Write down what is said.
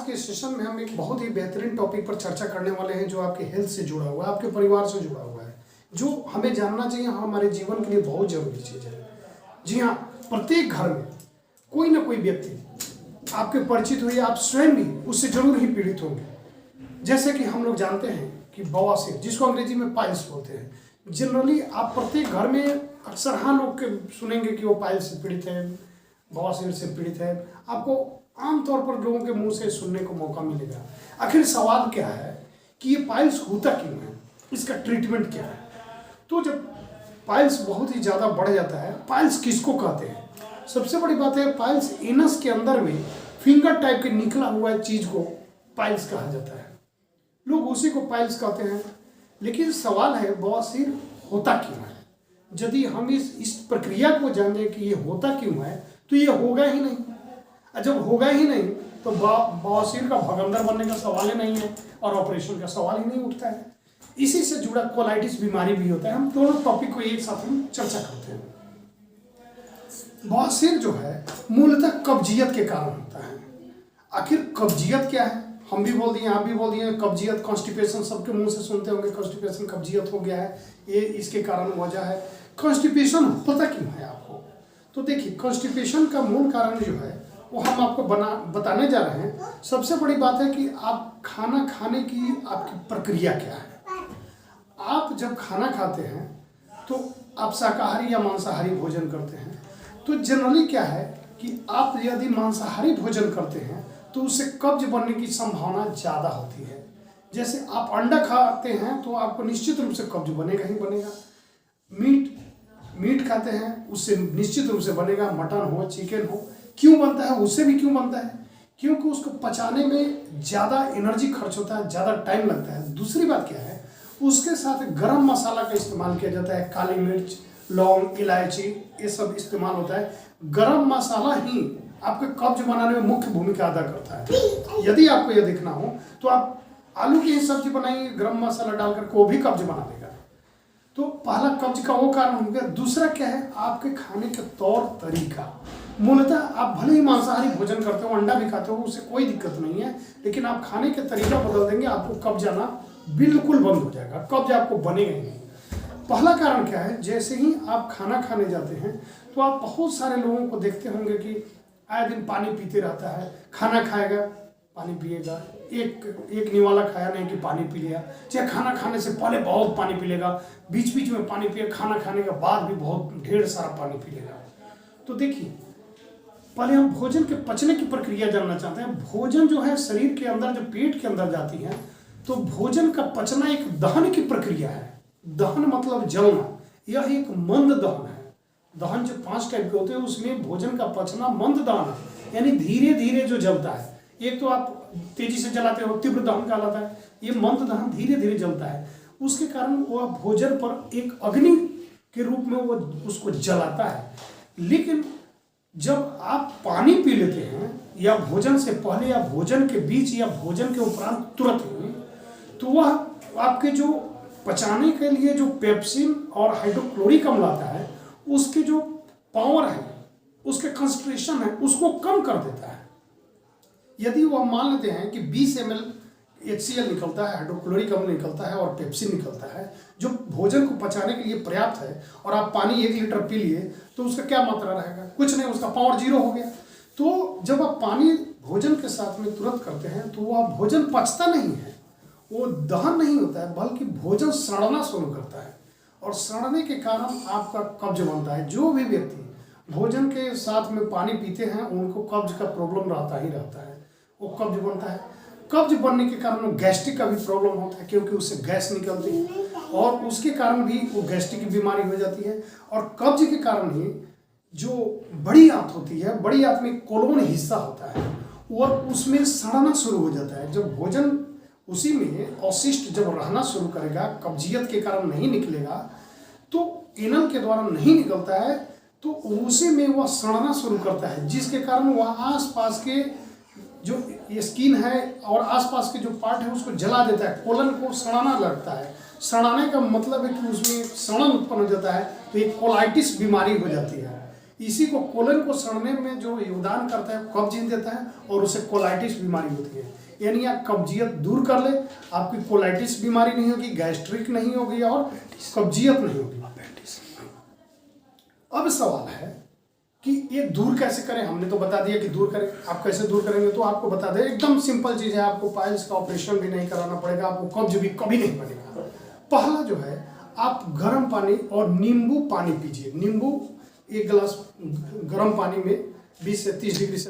के सेशन में हम एक बहुत ही बेहतरीन टॉपिक पर चर्चा करने वाले हैं जो आपके हेल्थ से जुड़ा हुआ है, आपके परिवार से जुड़ा हुआ है, जो हमें जानना चाहिए, हमारे जीवन के लिए बहुत जरूरी चीज़ है। जी हाँ, प्रत्येक घर में कोई ना कोई व्यक्ति आपके परिचित हुई, आप स्वयं भी उससे जरूर ही पीड़ित होंगे। जैसे कि हम लोग जानते हैं कि बवासीर, जिसको अंग्रेजी में पाइल्स बोलते हैं, जनरली आप प्रत्येक घर में अक्सर हाँ लोग के सुनेंगे कि वो पाइल्स से पीड़ित है, बवासीर से पीड़ित है। आपको आमतौर पर लोगों के मुंह से सुनने को मौका मिलेगा। आखिर सवाल क्या है कि ये पाइल्स होता क्यों है, इसका ट्रीटमेंट क्या है। तो जब पाइल्स बहुत ही ज़्यादा बढ़ जाता है, पाइल्स किसको कहते हैं? सबसे बड़ी बात है, पाइल्स एनस के अंदर में फिंगर टाइप के निकला हुआ चीज़ को पाइल्स कहा जाता है। लोग उसी को पाइल्स कहते हैं। लेकिन सवाल है, बवासीर होता क्यों है? यदि हम इस प्रक्रिया को जाने कि ये होता क्यों है, तो ये होगा ही नहीं। जब होगा ही नहीं तो बवासीर का भगंदर बनने का सवाल ही नहीं है और ऑपरेशन का सवाल ही नहीं उठता है। इसी से जुड़ा कोलाइटिस बीमारी भी होता है। हम दोनों टॉपिक को एक साथ हम चर्चा करते हैं। बवासीर जो है मूलतः कब्जियत के कारण होता है। आखिर कब्जियत क्या है? हम भी बोल दिए, आप भी बोल दिए, कब्जियत, कॉन्स्टिपेशन, सबके मुंह से सुनते होंगे कॉन्स्टिपेशन, कब्जियत हो गया है, ये इसके कारण वजह है। कॉन्स्टिपेशन पता क्यों है आपको? तो देखिए, कॉन्स्टिपेशन का मूल कारण जो है वो हम आपको बताने जा रहे हैं। सबसे बड़ी बात है कि आप खाना खाने की आपकी प्रक्रिया क्या है। आप जब खाना खाते हैं तो आप शाकाहारी या मांसाहारी भोजन करते हैं। तो जनरली क्या है कि आप यदि मांसाहारी भोजन करते हैं तो उससे कब्ज बनने की संभावना ज़्यादा होती है। जैसे आप अंडा खाते हैं तो आपको निश्चित रूप से कब्ज बनेगा ही बनेगा। मीट खाते हैं, उससे निश्चित रूप से बनेगा। मटन हो, चिकन हो, क्यों बनता है? उससे भी क्यों बनता है? क्योंकि उसको पचाने में ज़्यादा एनर्जी खर्च होता है, ज़्यादा टाइम लगता है। दूसरी बात क्या है, उसके साथ गरम मसाला का इस्तेमाल किया जाता है। काली मिर्च, लौंग, इलायची, ये सब इस्तेमाल होता है। गरम मसाला ही आपके कब्ज बनाने में मुख्य भूमिका अदा करता है। यदि आपको यह देखना हो तो आप आलू की ही सब्जी बनाइए, गरम मसाला डालकर वो भी कब्ज बना देगा। तो पहला कब्ज का वो कारण हो गया। दूसरा क्या है, आपके खाने का तौर तरीका। मूलतः आप भले ही मांसाहारी भोजन करते हो, अंडा भी खाते हो, उससे कोई दिक्कत नहीं है, लेकिन आप खाने का तरीका बदल देंगे, आपको कब्ज आना बिल्कुल बंद हो जाएगा, कब्ज आपको बनेगा ही नहीं। पहला कारण क्या है, जैसे ही आप खाना खाने जाते हैं तो आप बहुत सारे लोगों को देखते होंगे कि आए दिन पानी पीते रहता है। खाना खाएगा, पानी पिएगा, एक निवाला खाया नहीं कि पानी पी लिया। चाहे खाना खाने से पहले बहुत पानी पी लेगा, बीच बीच में पानी पिए, खाना खाने के बाद भी बहुत ढेर सारा पानी पी लेगा। तो देखिए, पहले हम भोजन के पचने की प्रक्रिया जानना चाहते हैं। भोजन जो है शरीर के अंदर, जो पेट के अंदर जाती है, तो भोजन का पचना एक दहन की प्रक्रिया है। दहन मतलब जलना, यह एक मंद दहन है। दहन जो 5 टाइप के होते हैं, उसमें भोजन का पचना मंद दहन है, यानी धीरे धीरे जो जलता है। एक तो आप तेजी से जलाते हो, तीव्र दहन कहलाता है। ये मंद दहन धीरे धीरे जलता है। उसके कारण वह भोजन पर एक अग्नि के रूप में वो उसको जलाता है। लेकिन जब आप पानी पी लेते हैं, या भोजन से पहले या भोजन के बीच या भोजन के उपरांत तुरंत ही, तो वह आपके जो पचाने के लिए जो पेप्सिन और हाइड्रोक्लोरिक अम्ल आता है, उसके जो पावर है, उसके कंसंट्रेशन है, उसको कम कर देता है। यदि वो हम मान लेते हैं कि 20 ml HCl निकलता है, हाइड्रोक्लोरिक अम्ल निकलता है और पेप्सिन निकलता है, जो भोजन को पचाने के लिए पर्याप्त है, और आप पानी 1 लीटर पी लिए, तो उसका क्या मात्रा रहेगा? कुछ नहीं, उसका पावर 0 हो गया। तो जब आप पानी भोजन के साथ में तुरंत करते हैं तो वह भोजन पचता नहीं है, वो दहन नहीं होता है, बल्कि भोजन सड़ना शुरू करता है, और सड़ने के कारण आपका कब्ज बनता है। जो भी व्यक्ति भोजन के साथ में पानी पीते हैं, उनको कब्ज का प्रॉब्लम रहता ही रहता है, वो कब्ज बनता है। कब्ज बनने के कारण गैस्ट्रिक का भी प्रॉब्लम होता है, क्योंकि उससे गैस निकलती है, और उसके कारण भी वो गैस्ट्रिक की बीमारी हो जाती है। और कब्ज के कारण ही जो बड़ी आंत होती है, बड़ी आंत में कोलोन हिस्सा होता है, और उसमें सड़ना शुरू हो जाता है। जब भोजन उसी में अवशिष्ट जब रहना शुरू करेगा, कब्जियत के कारण नहीं निकलेगा, तो एनल के द्वारा नहीं निकलता है, तो उसी में वह सड़ना शुरू करता है, जिसके कारण वह आसपास के जो ये स्किन है और आसपास के जो पार्ट है उसको जला देता है, कोलन को सड़ाना लगता है। सड़ाने का मतलब है कि उसमें सड़न उत्पन्न हो जाता है, तो एक कोलाइटिस बीमारी हो जाती है। इसी को कोलन को सड़ने में जो योगदान करता है, कब्ज इन देता है और उसे कोलाइटिस बीमारी होती है। यानी आप कब्जियत दूर कर ले, आपकी कोलाइटिस बीमारी नहीं होगी, गैस्ट्रिक नहीं होगी और कब्जियत नहीं होगी। अब सवाल है कि ये दूर कैसे करें। हमने तो बता दिया कि दूर करें, आप कैसे दूर करेंगे तो आपको बता दें, एकदम सिंपल चीज़ है। आपको पाइल्स का ऑपरेशन भी नहीं कराना पड़ेगा, आपको कब्ज भी कभी नहीं बनेगा। पहला जो है, आप गर्म पानी और नींबू पानी पीजिए। नींबू 1 गिलास गर्म पानी में 20 से 30 डिग्री से